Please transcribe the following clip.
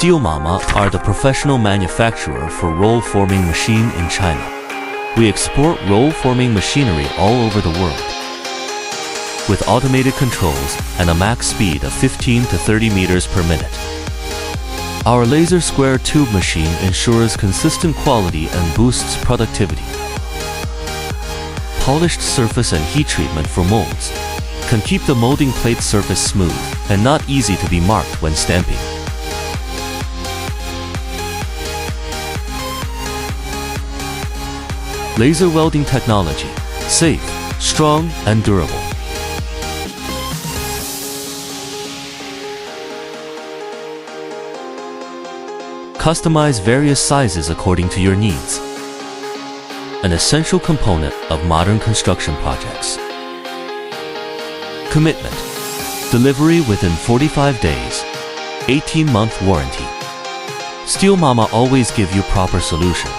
Steelmama are the professional manufacturer for roll forming machine in China. We export roll forming machinery all over the world. With automated controls and a max speed of 15 to 30 meters per minute. Our laser square tube machine ensures consistent quality and boosts productivity. Polished surface and heat treatment for molds can keep the molding plate surface smooth and not easy to be marked when stamping. Laser welding technology, safe, strong, and durable. Customize various sizes according to your needs. An essential component of modern construction projects. Commitment. Delivery within 45 days. 18-month warranty. Steelmama always give you proper solution.